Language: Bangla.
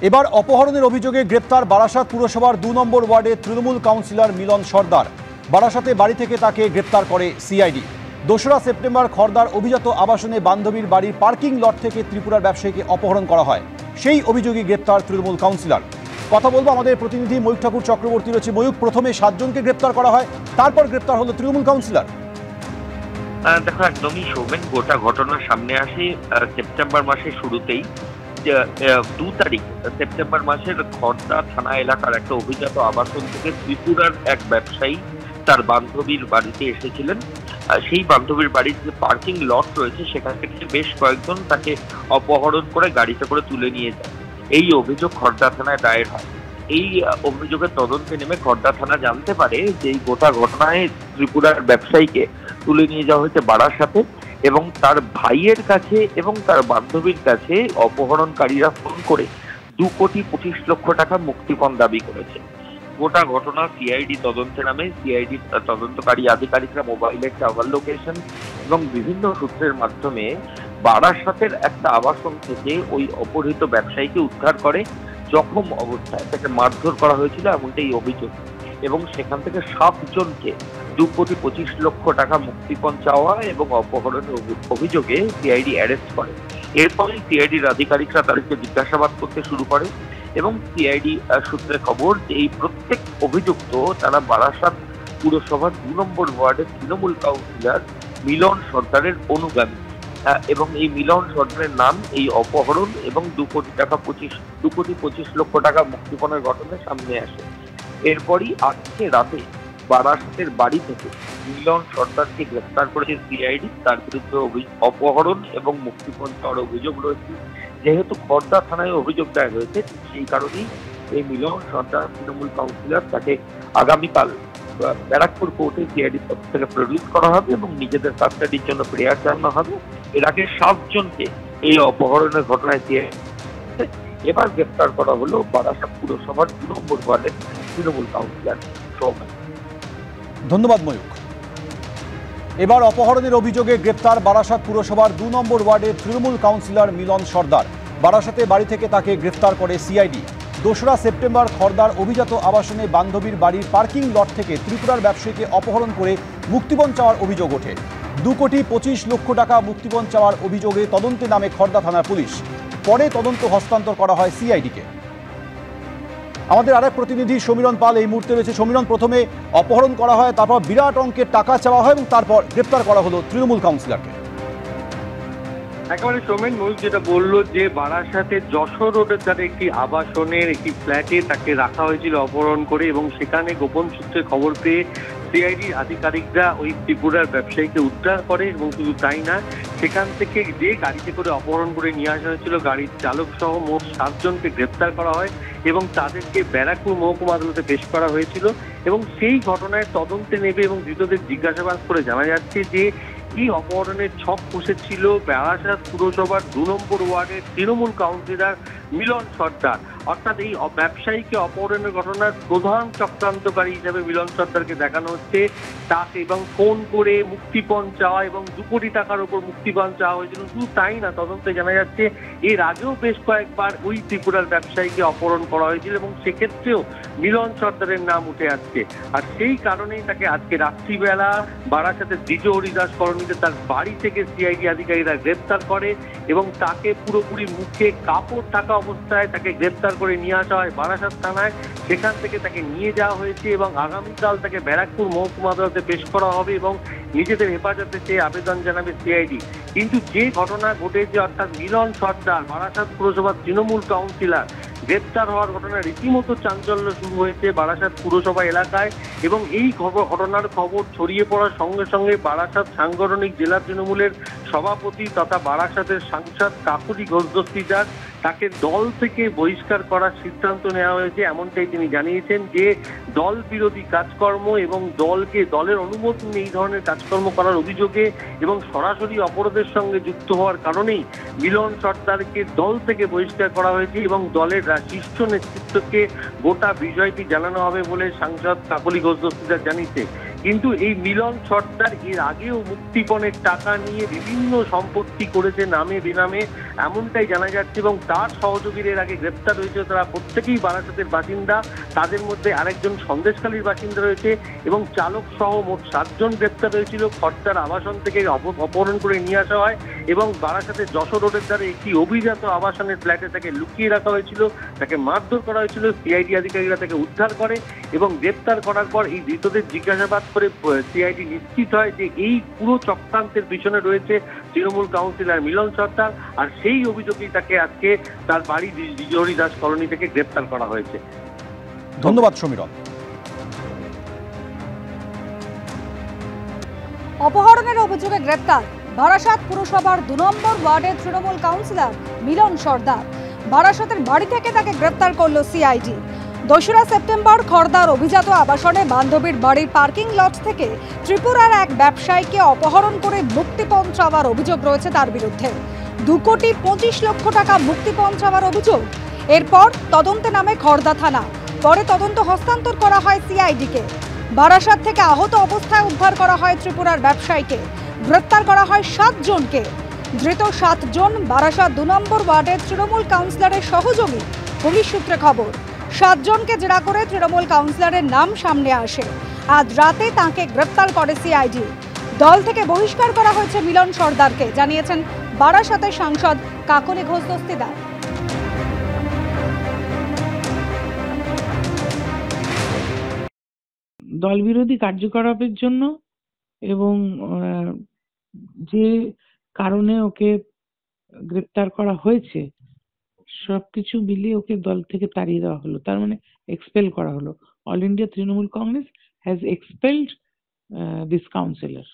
এবার অপহরণের অভিযোগে গ্রেপ্তার বারাসাত পুরসভার ২ নম্বর ওয়ার্ডের তৃণমূল কাউন্সিলর মিলন সর্দার। বারাসাতে বাড়ি থেকে তাকে গ্রেপ্তার করে সিআইডি। ২রা সেপ্টেম্বর খড়দার অভিজাত আবাসনে বান্ধবীর বাড়ির পার্কিং লট থেকে ত্রিপুরার ব্যবসায়ীকে অপহরণ করা হয়। সেই অভিযোগে গ্রেপ্তার তৃণমূল কাউন্সিলর। কথা বলবো আমাদের প্রতিনিধি ময়ূক ঠাকুর চক্রবর্তী রয়েছে। ময়ূক, প্রথমে 7 জনকে গ্রেপ্তার করা হয়, তারপর গ্রেপ্তার হলো তৃণমূল কাউন্সিলর। দেখো, একদমই সৌমেন, গোটা ঘটনার সামনে আসে সেপ্টেম্বর মাসের শুরুতেই। 2 তারিখ সেপ্টেম্বর মাসের খড়দা থানা এলাকার একটা অভিজাত আবাসন থেকে ত্রিপুরার এক ব্যবসায়ী তার বান্ধবীর বাড়িতে এসেছিলেন। সেই বান্ধবীর বাড়ির যে পার্কিং লট রয়েছে সেখান থেকে বেশ কয়েকজন তাকে অপহরণ করে গাড়িতে করে তুলে নিয়ে যায়। এই অভিযোগ খড়দা থানায় দায়ের হয়। এই অভিযোগের তদন্তে নেমে খড়দা থানা জানতে পারে যে এই গোটা ঘটনায় ত্রিপুরার ব্যবসায়ীকে তুলে নিয়ে যাওয়া হয়েছে বারাসাতে, এবং তার ভাইয়ের কাছে এবং তার বান্ধবীর কাছে অপহরণকারীরা ফোন করে 2,25,00,000 টাকা মুক্তিপণ দাবি করেছে। গোটা ঘটনা সিআইডি তদন্তে নামে। সিআইডি তদন্তকারী আধিকারিকরা মোবাইলের টাওয়ার লোকেশন এবং বিভিন্ন সূত্রের মাধ্যমে বারাসাতের একটা আবাসন থেকে ওই অপহৃত ব্যবসায়ীকে উদ্ধার করে। জখম অবস্থায় তাকে মারধর করা হয়েছিল এমনটাই অভিযোগ, এবং সেখান থেকে 7 জনকে 2,25,00,000 টাকা মুক্তিপণ চাওয়া এবং অপহরণের অভিযোগে সিআইডি অ্যারেস্ট করে। এরপরে সিআইডির আধিকারিকরা তাদেরকে জিজ্ঞাসাবাদ করতে শুরু করে, এবং সিআইডি সূত্রে খবর যে এই প্রত্যেক অভিযুক্ত তারা বারাসাত পুরসভার 2 নম্বর ওয়ার্ডের তৃণমূল কাউন্সিলর মিলন সর্দারের অনুগামী, এবং এই মিলন সর্দারের নাম এই অপহরণ এবং 2,25,00,000 টাকা মুক্তিপণের ঘটনা সামনে আসে। এরপরই আজকে রাতে বারাসাতের বাড়ি থেকে মিলন সর্দারকে গ্রেফতার করেছে সিআইডি। তার বিরুদ্ধে অপহরণ এবং মুক্তিপণ চাওয়ার অভিযোগ রয়েছে। যেহেতু খড়দা থানায় অভিযোগ দায়ের হয়েছে, সেই কারণেই এই মিলন সর্দার তৃণমূল কাউন্সিলর তাকে আগামীকাল ব্যারাকপুর কোর্টে সিআইডির পক্ষ থেকে প্রডিউস করা হবে এবং নিজেদের কাস্টাডির জন্য প্রেয়ার জানানো হবে। এর আগে 7 জনকে এই অপহরণের ঘটনায় এবার গ্রেফতার করা হলো বারাসাত পুরসভার 2 নম্বর ওয়ার্ডের তৃণমূল কাউন্সিলর। ধন্যবাদ ময়ূক। এবার অপহরণের অভিযোগে গ্রেপ্তার বারাসাত পুরসভার 2 নম্বর ওয়ার্ডের তৃণমূল কাউন্সিলর মিলন সর্দার। বারাসাতে বাড়ি থেকে তাকে গ্রেফতার করে সিআইডি। 2রা সেপ্টেম্বর খড়দার অভিজাত আবাসনে বান্ধবীর বাড়ির পার্কিং লট থেকে ত্রিপুরার ব্যবসায়ীকে অপহরণ করে মুক্তিপণ চাওয়ার অভিযোগ ওঠে। 2,25,00,000 টাকা মুক্তিপণ চাওয়ার অভিযোগে তদন্তে নামে খড়দা থানার পুলিশ। পরে তদন্ত হস্তান্তর করা হয় সিআইডিকে। আমাদের আরেক প্রতিনিধি সমীরণ পাল এই মুহূর্তে রয়েছে। সমীরণ, প্রথমে অপহরণ করা হয়, তারপর বিরাট অঙ্কের টাকা চাওয়া হয় এবং তারপর গ্রেপ্তার করা হলো তৃণমূল কাউন্সিলরকে। একেবারে সৌমেন, মূল যেটা বললো যে বারাসাতে যশোর রোডের তার একটি আবাসনের একটি ফ্ল্যাটে তাকে রাখা হয়েছিল অপহরণ করে, এবং সেখানে গোপন সূত্রে খবর পেয়ে সিআইডির আধিকারিকরা ওই ত্রিপুরার ব্যবসায়ীকে উদ্ধার করে, এবং শুধু তাই না, সেখান থেকে যে গাড়িতে করে অপহরণ করে নিয়ে আসা হয়েছিল গাড়ির চালক সহ মোট 7 জনকে গ্রেপ্তার করা হয় এবং তাদেরকে ব্যারাকপুর মহকুমা আদালতে পেশ করা হয়েছিল। এবং সেই ঘটনায় তদন্তে নেবে এবং ধৃতদের জিজ্ঞাসাবাদ করে জানা যাচ্ছে যে এই অপহরণের ছক কষেছিল বারাসাত পুরসভার 2 নম্বর ওয়ার্ডের তৃণমূল কাউন্সিলর মিলন সর্দার। অর্থাৎ এই ব্যবসায়ীকে অপহরণের ঘটনার প্রধান চক্রান্তকারী হিসেবে মিলন সর্দারকে দেখানো হচ্ছে। তাকে এবং ফোন করে মুক্তিপণ চাওয়া এবং 2 কোটি টাকার উপর মুক্তিপণ চাওয়া হয়েছিল। শুধু তাই না, তদন্তে জানা যাচ্ছে এর আগেও বেশ কয়েকবার ওই ত্রিপুরার ব্যবসায়ীকে অপহরণ করা হয়েছিল এবং সেক্ষেত্রেও মিলন সর্দারের নাম উঠে আসছে। আর সেই কারণেই তাকে আজকে রাত্রিবেলা বারাসাতের দ্বিজ হরিদাস কলোনিতে তার বাড়ি থেকে সিআইডি আধিকারিকরা গ্রেপ্তার করে এবং তাকে পুরোপুরি মুখে কাপড় থাকা অবস্থায় তাকে গ্রেপ্তার করে নিয়ে আসা হয় বারাসাত থানায়। সেখান থেকে তাকে নিয়ে যাওয়া হয়েছে এবং আগামীকাল তাকে ব্যারাকপুর মহকুমা আদালতে পেশ করা হবে এবং নিজেদের হেফাজতে চেয়ে আবেদন জানাবে সিআইডি। কিন্তু যে ঘটনা ঘটেছে, অর্থাৎ মিলন সর্দার বারাসাত পুরসভার তৃণমূল কাউন্সিলর গ্রেপ্তার হওয়ার ঘটনা রীতিমতো চাঞ্চল্য শুরু হয়েছে বারাসাত পুরসভা এলাকায়, এবং এই ঘটনার খবর ছড়িয়ে পড়ার সঙ্গে সঙ্গে বারাসাত সাংগঠনিক জেলা তৃণমূলের সভাপতি তথা বারাসাতের সাংসদ কাকুলি ঘোষ দস্তিদার তাকে দল থেকে বহিষ্কার করার সিদ্ধান্ত নেওয়া হয়েছে। এমনটাই তিনি জানিয়েছেন যে দল বিরোধী কাজকর্ম এবং দলের অনুমতি নেই এই ধরনের কাজকর্ম করার অভিযোগে এবং সরাসরি অপরাধের সঙ্গে যুক্ত হওয়ার কারণেই মিলন সর্দারকে দল থেকে বহিষ্কার করা হয়েছে এবং দলের শীর্ষ নেতৃত্বকে গোটা বিষয়টি জানানো হবে বলে সাংসদ কাকলি ঘোষ দস্তিদার জানিয়েছে। কিন্তু এই মিলন সর্দার এর আগেও মুক্তিপণের টাকা নিয়ে বিভিন্ন সম্পত্তি করেছে নামে বেনামে, এমনটাই জানা যাচ্ছে। এবং তার সহযোগীর এর আগে গ্রেপ্তার হয়েছে, তারা প্রত্যেকেই বারাসাতের বাসিন্দা। তাদের মধ্যে আরেকজন সন্দেশখালীর বাসিন্দা রয়েছে এবং চালক সহ মোট 7 জন গ্রেপ্তার হয়েছিল। খর্দার আবাসন থেকে অপহরণ করে নিয়ে আসা হয় এবং বারাসাতের যশোর রোডের ধারে একটি অভিজাত আবাসনের ফ্ল্যাটে তাকে লুকিয়ে রাখা হয়েছিল, তাকে মারধর করা হয়েছিল। সিআইডি আধিকারিকরা তাকে উদ্ধার করে এবং গ্রেপ্তার করার পর এই ধৃতদের জিজ্ঞাসাবাদ করে সিআইডি নিশ্চিত হয় যে এই পুরো চক্রান্তের পিছনে রয়েছে তৃণমূল কাউন্সিলর মিলন সর্দার। আর সেই অভিযোগেই তাকে আজকে তার বাড়ি বিজয়ী দাস কলোনি থেকে গ্রেপ্তার করা হয়েছে। ধন্যবাদ সমীরণ। অপহরণের অভিযোগে গ্রেপ্তার বারাসাত পুরসভার 2 নম্বর ওয়ার্ডের তৃণমূল কাউন্সিলর মিলন সর্দার। বারাসাতের বাড়ি থেকে তাকে গ্রেপ্তার করল সিআইডি। 2রা সেপ্টেম্বর খর্দার অভিজাত আবাসনে বান্ধবীর বাড়ির পার্কিং লট থেকে ত্রিপুরার এক ব্যবসায়ীকে অপহরণ করে মুক্তিপণ চাওয়ার অভিযোগ রয়েছে তার বিরুদ্ধে। 2,25,00,000 টাকা মুক্তিপণ চাওয়ার অভিযোগ। এরপর তদন্তে নামে খর্দা থানা। পরে তদন্ত হস্তান্তর করা হয় সিআইডিকে। বারাসাত থেকে আহত অবস্থায় উদ্ধার করা হয় ত্রিপুরার ব্যবসায়ীকে। গ্রেপ্তার করা হয় 7 জনকে। ধৃত 7 জন বারাসাত 2 নম্বর ওয়ার্ডের তৃণমূল কাউন্সিলরের সহযোগী। পুলিশ সূত্রে খবর, 7 জনকে জেরা করে তৃণমূল কাউন্সিলরের নাম সামনে আসে। আজ রাতে তাঁকে গ্রেপ্তার করে সিআইডি। দল থেকে বহিষ্কার করা হয়েছে মিলন সর্দারকে, জানিয়েছেন বারাসাতের সাংসদ কাকলি ঘোষ দস্তিদার। দলবিরোধী কার্যকলাপের জন্য এবং যে কারণে ওকে গ্রেপ্তার করা হয়েছে সবকিছু মিলিয়ে ওকে দল থেকে তাড়িয়ে দেওয়া হলো, তার মানে এক্সপেল করা হলো। All India Trinamool Congress has expelled this councillor.